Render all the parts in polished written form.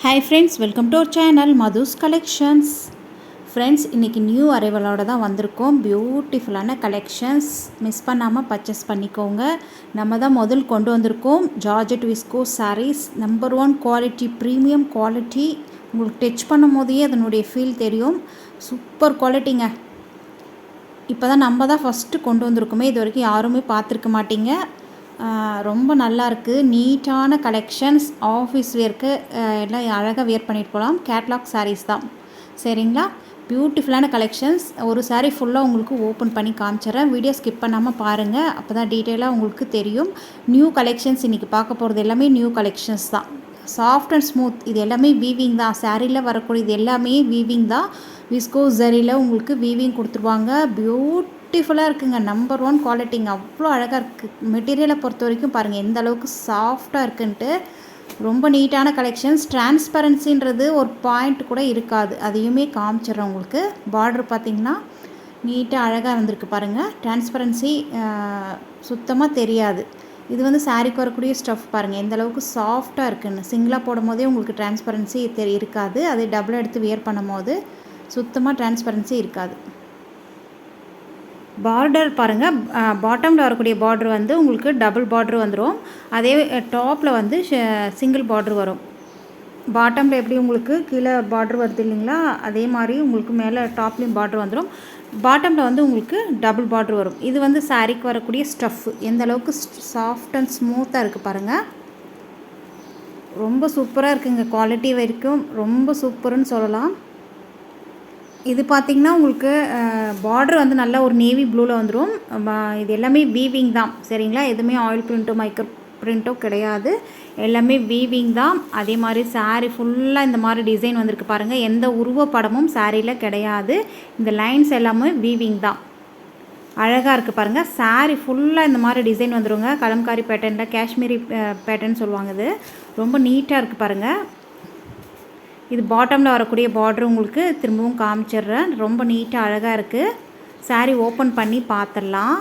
Hi friends, welcome to our channel Madhu's collections. Friends, இன்றைக்கி new அரைவலோடு தான் வந்திருக்கோம். பியூட்டிஃபுல்லான கலெக்ஷன்ஸ் மிஸ் பண்ணாமல் பர்ச்சேஸ் பண்ணிக்கோங்க. நம்ம தான் முதல் கொண்டு வந்திருக்கோம் georgette viscose saris. Number 1 quality, premium quality. உங்களுக்கு டச் பண்ணும் போதே அதனுடைய ஃபீல் தெரியும். சூப்பர் குவாலிட்டிங்க. இப்போ தான் நம்ம தான் ஃபஸ்ட்டு கொண்டு வந்திருக்கோமே, இது வரைக்கும் யாருமே பார்த்துருக்க மாட்டீங்க. ரொம்ப நல்லாயிருக்கு. நீட்டான கலெக்ஷன்ஸ். ஆஃபீஸ் வேர்க்கு எல்லாம் அழகாக வியர் பண்ணிட்டு போகலாம். கேட்லாக் சாரீஸ் தான், சரிங்களா? பியூட்டிஃபுல்லான கலெக்ஷன்ஸ். ஒரு சாரீ ஃபுல்லாக உங்களுக்கு ஓப்பன் பண்ணி காமிச்சிட்றேன். வீடியோ ஸ்கிப் பண்ணாமல் பாருங்கள், அப்போ தான் டீட்டெயிலாக உங்களுக்கு தெரியும். நியூ கலெக்ஷன்ஸ் இன்றைக்கி பார்க்க போகிறது எல்லாமே நியூ கலெக்ஷன்ஸ் தான். Soft and smooth. இது எல்லாமே வீவிங் தான். சாரியில் வரக்கூடியது எல்லாமே வீவிங் தான். விஸ்கோ ஜரியில் உங்களுக்கு வீவிங் கொடுத்துருவாங்க. பியூட்டிஃபுல்லாக இருக்குங்க. நம்பர் 1 குவாலிட்டிங்க. அவ்வளோ அழகாக இருக்குது. மெட்டீரியலை பொறுத்த வரைக்கும் பாருங்கள் எந்த அளவுக்கு சாஃப்டாக இருக்குன்ட்டு. ரொம்ப நீட்டான கலெக்ஷன்ஸ். டிரான்ஸ்பரன்சின்றது ஒரு பாயிண்ட் கூட இருக்காது, அதையுமே காமிச்சிட்றேன் உங்களுக்கு. பார்டர் பார்த்திங்கன்னா நீட்டாக அழகாக வந்திருக்கு பாருங்கள். டிரான்ஸ்பரன்சி சுத்தமாக தெரியாது. இது வந்து சாரீக்கு வரக்கூடிய ஸ்டஃப் பாருங்கள் எந்த அளவுக்கு சாஃப்டாக இருக்குன்னு. சிங்கிளாக போடும் போதே உங்களுக்கு டிரான்ஸ்பரன்சி இருக்காது. அதே டபுளாக எடுத்து வியர் பண்ணும் போது சுத்தமாக டிரான்ஸ்பரன்சி இருக்காது. பார்டர் பாருங்கள், பாட்டமில் வரக்கூடிய பார்டர் வந்து உங்களுக்கு டபுள் பார்டர் வந்துடும். அதே டாப்பில் வந்து சிங்கிள் பார்டர் வரும். பாட்டமில் எப்படி உங்களுக்கு கீழே பார்டர் வருது இல்லைங்களா, அதே மாதிரி உங்களுக்கு மேலே டாப்லேயும் பார்டர் வந்துடும். பாட்டமில் வந்து உங்களுக்கு டபுள் பார்டர் வரும். இது வந்து சாரீக்கு வரக்கூடிய ஸ்டஃப் எந்த அளவுக்கு சாஃப்ட் அண்ட் ஸ்மூத்தாக இருக்குது பாருங்கள். ரொம்ப சூப்பராக இருக்குங்க. குவாலிட்டி வரைக்கும் ரொம்ப சூப்பர்னு சொல்லலாம். இது பார்த்திங்கன்னா உங்களுக்கு பார்டர் வந்து நல்லா ஒரு நேவி ப்ளூவில் வந்துடும். இது எல்லாமே வீவிங் தான், சரிங்களா? எதுவுமே ஆயில் பிரிண்ட்டோ மைக்ரோ பிரிண்ட்டோ கிடையாது. எல்லாமே வீவிங் தான். அதே மாதிரி சாரீ ஃபுல்லாக இந்த மாதிரி டிசைன் வந்திருக்கு பாருங்கள். எந்த உருவப்படமும் சாரியில் கிடையாது. இந்த லைன்ஸ் எல்லாமே வீவிங் தான். அழகாக இருக்குது பாருங்கள். சாரீ ஃபுல்லாக இந்த மாதிரி டிசைன் வந்துடுங்க. கலம்காரி பேட்டர்னில் காஷ்மீரி பேட்டர்ன் சொல்லுவாங்க. இது ரொம்ப நீட்டாக இருக்குது பாருங்கள். இது பாட்டமில் வரக்கூடிய பார்டர் உங்களுக்கு திரும்பவும் காமிச்சிட்றேன். ரொம்ப நீட்டாக அழகாக இருக்குது. சாரீ ஓப்பன் பண்ணி பார்த்துடலாம்.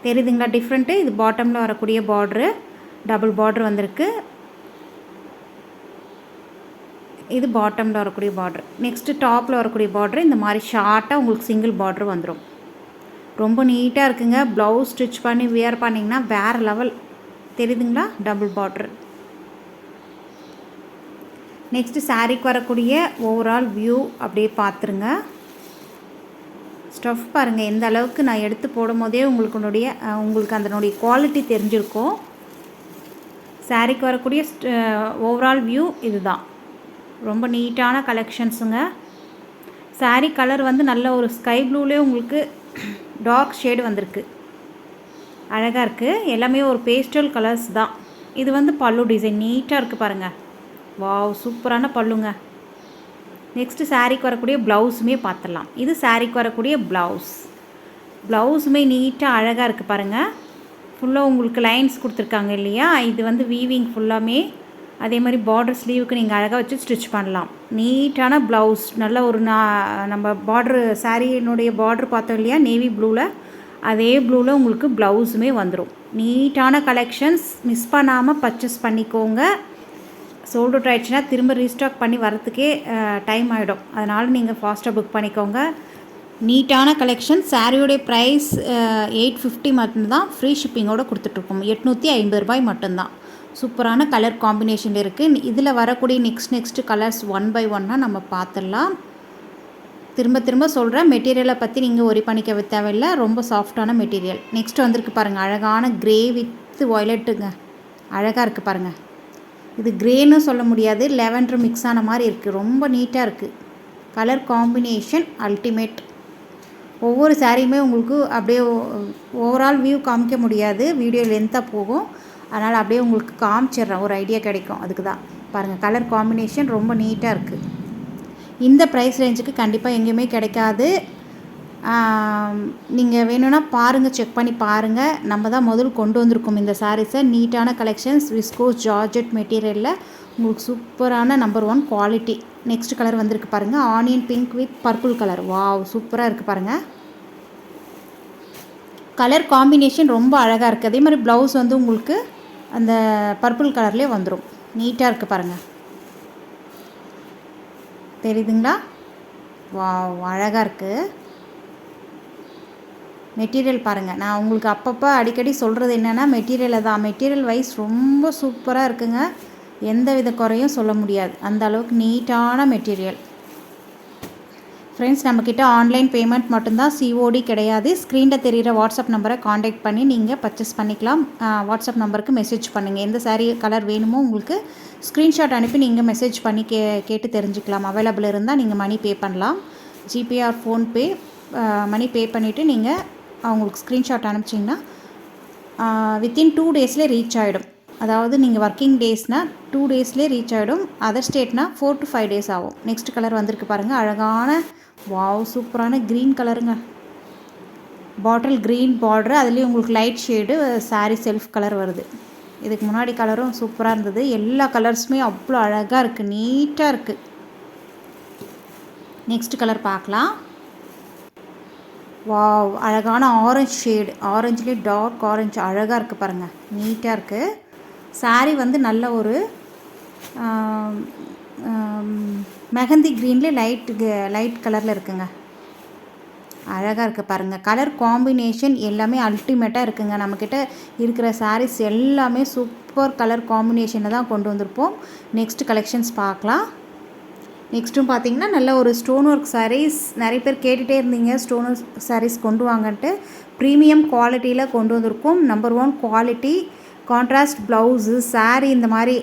தெரியுதுங்களா டிஃப்ரெண்ட்டு? இது பாட்டமில் வரக்கூடிய பார்ட்ரு, டபுள் பார்டர் வந்திருக்கு. இது பாட்டமில் வரக்கூடிய பார்டர். நெக்ஸ்ட்டு டாப்பில் வரக்கூடிய பார்டர் இந்த மாதிரி ஷார்ட்டாக உங்களுக்கு சிங்கிள் பார்டர் வந்துடும். ரொம்ப நீட்டாக இருக்குங்க. ப்ளவுஸ் ஸ்டிச் பண்ணி வியர் பண்ணிங்கன்னா வேறு லெவல். தெரியுதுங்களா? Double border. நெக்ஸ்ட்டு சாரீக்கு வரக்கூடிய ஓவரால் வியூ அப்படியே பார்த்துருங்க. ஸ்டஃப் பாருங்கள் எந்த அளவுக்கு நான் எடுத்து போடும் போதே உங்களுக்கு அதனுடைய குவாலிட்டி தெரிஞ்சிருக்கும். சாரீக்கு வரக்கூடிய ஓவரால் வியூ இது தான். ரொம்ப நீட்டான கலெக்ஷன்ஸுங்க. சாரீ கலர் வந்து நல்ல ஒரு ஸ்கை ப்ளூலேயே உங்களுக்கு டார்க் ஷேடு வந்திருக்கு. அழகாக இருக்குது. எல்லாமே ஒரு பேஸ்டல் கலர்ஸ் தான். இது வந்து பல்லு டிசைன் நீட்டாக இருக்குது பாருங்கள். வாவ், சூப்பரான பல்லுங்க. நெக்ஸ்ட்டு சாரீக்கு வரக்கூடிய ப்ளவுஸுமே பார்த்துடலாம். இது சாரீக்கு வரக்கூடிய ப்ளவுஸுமே நீட்டாக அழகாக இருக்குது பாருங்கள். ஃபுல்லாக உங்களுக்கு லைன்ஸ் கொடுத்துருக்காங்க இல்லையா, இது வந்து வீவிங் ஃபுல்லாமே. அதே மாதிரி பார்டர் ஸ்லீவுக்கு நீங்கள் அழகாக வச்சு ஸ்டிச் பண்ணலாம். நீட்டான ப்ளவுஸ். நல்ல ஒரு நம்ம பார்டரு சாரீனுடைய பார்டர் பார்த்தோம் இல்லையா நேவி ப்ளூவில், அதே ப்ளூவில் உங்களுக்கு ப்ளவுஸுமே வந்துடும். நீட்டான கலெக்ஷன்ஸ். மிஸ் பண்ணாமல் பர்ச்சேஸ் பண்ணிக்கோங்க. சோல்ட் அவுட் ஆகிடுச்சுன்னா திரும்ப ரீஸ்டாக் பண்ணி வரத்துக்கே டைம் ஆகிடும். அதனால் நீங்கள் ஃபாஸ்ட்டாக புக் பண்ணிக்கோங்க. நீட்டான கலெக்ஷன். சாரியோடைய ப்ரைஸ் 850 மட்டும்தான். ஃப்ரீ ஷிப்பிங்கோடு கொடுத்துட்ருக்கோம். 850 ரூபாய் மட்டும்தான். சூப்பரான கலர் காம்பினேஷன் இருக்குது. இதில் வரக்கூடிய நெக்ஸ்ட்டு கலர்ஸ் 1 by 1 நம்ம பார்த்துடலாம். திரும்ப சொல்கிறேன், மெட்டீரியலை பற்றி நீங்கள் ஒரி பண்ணிக்க தேவையில்லை. ரொம்ப சாஃப்டான மெட்டீரியல். நெக்ஸ்ட் வந்திருக்கு பாருங்கள், அழகான க்ரே வித் வயலட்டுங்க. அழகாக இருக்குது பாருங்கள். இது க்ரேன்னு சொல்ல முடியாது, லெவெண்டர் மிக்ஸ் ஆன மாதிரி இருக்குது. ரொம்ப நீட்டாக இருக்குது. Colour combination ultimate. ஒவ்வொரு சாரியுமே உங்களுக்கு அப்படியே ஓவரால் வியூ காமிக்க முடியாது, வீடியோ லென்த்தாக போகும். அதனால் அப்படியே உங்களுக்கு காமிச்சிட்றேன், ஒரு ஐடியா கிடைக்கும். அதுக்கு தான் பாருங்கள். கலர் காம்பினேஷன் ரொம்ப நீட்டாக இருக்குது. இந்த ப்ரைஸ் ரேஞ்சுக்கு கண்டிப்பாக எங்கேயுமே கிடைக்காது. நீங்கள் வேணும்னா பாருங்கள், செக் பண்ணி பாருங்கள். நம்ம தான் முதல் கொண்டு வந்திருக்கோம் இந்த சாரீஸை. நீட்டான கலெக்ஷன்ஸ். விஸ்கோஸ் ஜார்ஜெட் மெட்டீரியலில் உங்களுக்கு சூப்பரான நம்பர் 1 குவாலிட்டி. நெக்ஸ்ட் கலர் வந்திருக்கு பாருங்கள், onion pink with purple colour. Wow, சூப்பராக இருக்குது பாருங்கள். கலர் காம்பினேஷன் ரொம்ப அழகாக இருக்குது. அதே மாதிரி ப்ளவுஸ் வந்து உங்களுக்கு அந்த பர்பிள் கலர்லேயே வந்துடும். நீட்டாக இருக்குது பாருங்கள், தெரியுதுங்களா? வா, அழகாக இருக்குது. மெட்டீரியல் பாருங்கள், நான் உங்களுக்கு அப்பப்போ அடிக்கடி சொல்கிறது என்னென்னா மெட்டீரியலை தான். மெட்டீரியல் வைஸ் ரொம்ப சூப்பராக இருக்குங்க, எந்த வித குறையும் சொல்ல முடியாது, அந்த அளவுக்கு நீட்டான மெட்டீரியல். ஃப்ரெண்ட்ஸ், நம்மக்கிட்ட ஆன்லைன் பேமெண்ட் மட்டும்தான், சிஓடி கிடையாது. ஸ்க்ரீனில் தெரிகிற வாட்ஸ்அப் நம்பரை காண்டாக்ட் பண்ணி நீங்கள் பர்ச்சேஸ் பண்ணிக்கலாம். வாட்ஸ்அப் நம்பருக்கு மெசேஜ் பண்ணுங்கள். எந்த சாரீ கலர் வேணுமோ உங்களுக்கு ஸ்க்ரீன்ஷாட் அனுப்பி நீங்கள் மெசேஜ் பண்ணி கேட்டு தெரிஞ்சுக்கலாம். அவைலபிள் இருந்தால் நீங்கள் மணி பே பண்ணலாம். ஜிபே ஆர் ஃபோன்பே மணி பே பண்ணிவிட்டு நீங்கள் அவங்களுக்கு ஸ்க்ரீன்ஷாட் அனுப்பிச்சிங்கன்னா வித்தின் 2 டேஸ்லேயே ரீச் ஆகிடும். அதாவது நீங்கள் ஒர்க்கிங் டேஸ்னால் 2 டேஸ்லேயே ரீச் ஆகிடும். அதர் ஸ்டேட்னால் 4 to 5 டேஸ் ஆகும். நெக்ஸ்ட் கலர் வந்திருக்கு பாருங்கள், அழகான வாவ் சூப்பரான க்ரீன் கலருங்க. பாட்டில் க்ரீன் பார்டரு, அதுலேயும் உங்களுக்கு light shade sari self colour வருது. இதுக்கு முன்னாடி கலரும் சூப்பராக இருந்தது. எல்லா கலர்ஸுமே அவ்வளோ அழகாக இருக்குது, நீட்டாக இருக்குது. நெக்ஸ்ட் கலர் பார்க்கலாம். வாவ், அழகான ஆரஞ்சு ஷேடு, ஆரஞ்சுலேயே டார்க் ஆரஞ்சு அழகாக இருக்குது பாருங்கள், நீட்டாக இருக்குது. சாரீ வந்து நல்ல ஒரு மெஹந்தி க்ரீன்லேயே லைட் கலரில் இருக்குங்க, அழகாக இருக்குது பாருங்கள். கலர் காம்பினேஷன் எல்லாமே அல்டிமேட்டாக இருக்குங்க. நம்மக்கிட்ட இருக்கிற சாரீஸ் எல்லாமே சூப்பர் கலர் காம்பினேஷனை தான் கொண்டு வந்திருப்போம். நெக்ஸ்ட் கலெக்ஷன்ஸ் பார்க்கலாம். நெக்ஸ்ட்டும் பார்த்திங்கன்னா நல்ல ஒரு ஸ்டோன் ஒர்க் சாரீஸ், நிறைய பேர் கேட்டுகிட்டே இருந்தீங்க ஸ்டோன் ஒர்க் சாரீஸ் கொண்டு வாங்கன்ட்டு. ப்ரீமியம் குவாலிட்டியில் கொண்டு வந்திருக்கோம். Number 1 quality, contrast blouse, sari இந்த மாதிரி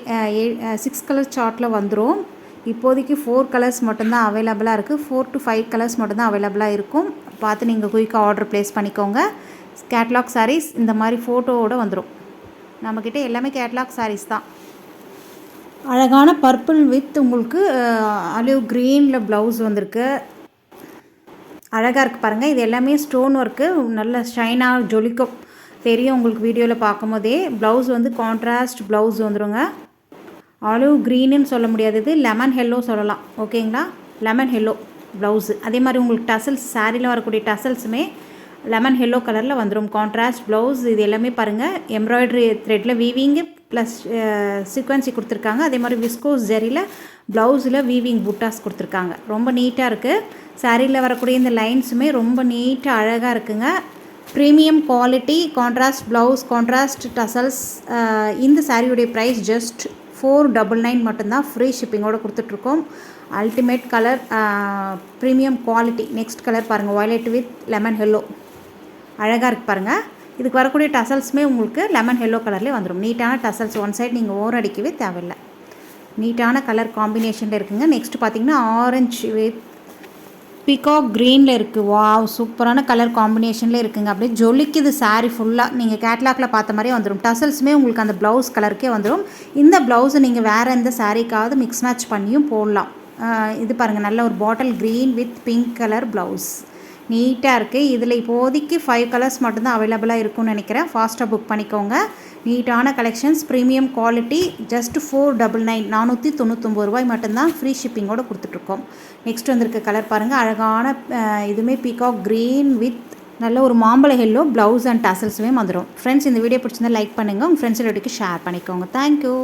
6 கலர் சார்ட்டில் வந்துடும். இப்போதைக்கு 4 கலர்ஸ் மட்டும்தான் அவைலபிளாக இருக்குது. 4 to 5 கலர்ஸ் மட்டும்தான் அவைலபிளாக இருக்கும். பார்த்து நீங்கள் குயிக்காக ஆர்டர் ப்ளேஸ் பண்ணிக்கோங்க. கேட்லாக் சாரீஸ் இந்த மாதிரி ஃபோட்டோவோடு வந்துடும். நம்மக்கிட்ட எல்லாமே கேட்லாக் சாரீஸ் தான். அழகான பர்பிள் வித் உங்களுக்கு ஆலிவ் க்ரீனில் ப்ளவுஸ் வந்திருக்கு, அழகாக இருக்குது பாருங்கள். இது எல்லாமே ஸ்டோன் ஒர்க்கு, நல்ல ஷைனாக ஜொலிக்கும் தெரியும் உங்களுக்கு வீடியோவில் பார்க்கும் போதே. ப்ளவுஸ் வந்து கான்ட்ராஸ்ட் ப்ளவுஸ் வந்துடுங்க. ஆலிவ் க்ரீனுன்னு சொல்ல முடியாது, இது லெமன் ஹெல்லோ சொல்லலாம், ஓகேங்களா? Lemon hello blouse. அதே மாதிரி உங்களுக்கு டசல்ஸ், சாரியில் வரக்கூடிய டசல்ஸுமே லெமன் ஹெல்லோ கலரில் வந்துடும். Contrast blouse. இது எல்லாமே பாருங்கள் எம்ப்ராய்டரி த்ரெட்டில் வீவிங்கு ப்ளஸ் சீக்வன்சி கொடுத்துருக்காங்க. அதே மாதிரி விஸ்கோஸ் ஜெரியில் ப்ளவுஸில் வீவிங் புட்டாஸ் கொடுத்துருக்காங்க. ரொம்ப நீட்டாக இருக்குது. சாரியில் வரக்கூடிய இந்த லைன்ஸுமே ரொம்ப நீட்டாக அழகாக இருக்குங்க. Premium quality, contrast blouse, contrast tassels. இந்த சாரியுடைய ப்ரைஸ் ஜஸ்ட் 499 மட்டும்தான், ஃப்ரீ ஷிப்பிங்கோடு கொடுத்துட்ருக்கோம். Ultimate colour, premium quality. Next colour பாருங்கள், வயலட் வித் லெமன் ஹெல்லோ, அழகாக இருக்குது பாருங்கள். இதுக்கு வரக்கூடிய டசல்ஸுமே உங்களுக்கு லெமன் ஹெல்லோ கலர்லேயே வந்துடும். நீட்டான டசல்ஸ், ஒன் சைட் நீங்கள் ஓர் அடிக்கவே தேவையில்லை, நீட்டான கலர் காம்பினேஷனில் இருக்குங்க. நெக்ஸ்ட் பார்த்திங்கன்னா ஆரஞ்சு வித் பீகாக் க்ரீனில் இருக்குது. வாவ், சூப்பரான கலர் காம்பினேஷனில் இருக்குங்க. அப்படியே ஜொலிக்குது சாரீ ஃபுல்லாக. நீங்கள் கேட்லாகில் பார்த்த மாதிரியே வந்துடும். டசல்ஸுமே உங்களுக்கு அந்த ப்ளவுஸ் கலருக்கே வந்துடும். இந்த ப்ளவுஸை நீங்கள் வேறு எந்த சாரீக்காவது மிக்ஸ் மேட்ச் பண்ணியும் போடலாம். இது பாருங்கள், நல்ல ஒரு bottle green with pink colour blouse, நீட்டாக இருக்குது. இதில் இப்போதைக்கு 5 கலர்ஸ் மட்டும்தான் அவைலபிளாக இருக்கும்னு நினைக்கிறேன். ஃபாஸ்ட்டாக புக் பண்ணிக்கோங்க. நீட்டான கலெக்ஷன்ஸ், ப்ரீமியம் குவாலிட்டி, ஜஸ்ட் 499, 499 ரூபாய் மட்டும்தான், ஃப்ரீ ஷிப்பிங்கோடு கொடுத்துட்ருக்கோம். நெக்ஸ்ட் வந்திருக்க கலர் பாருங்கள், அழகான இதுவுமே பீகாக் க்ரீன் வித் நல்ல ஒரு மாம்பழ எல்லோ ப்ளவுஸ் அண்ட் டசல்ஸுமே வந்துடும். ஃப்ரெண்ட்ஸ், இந்த வீடியோ பிடிச்சிருந்தா லைக் பண்ணுங்கள், உங்கள் ஃப்ரெண்ட்ஸ் எல்லாத்துக்கும் ஷேர் பண்ணிக்கோங்க. தேங்க்யூ.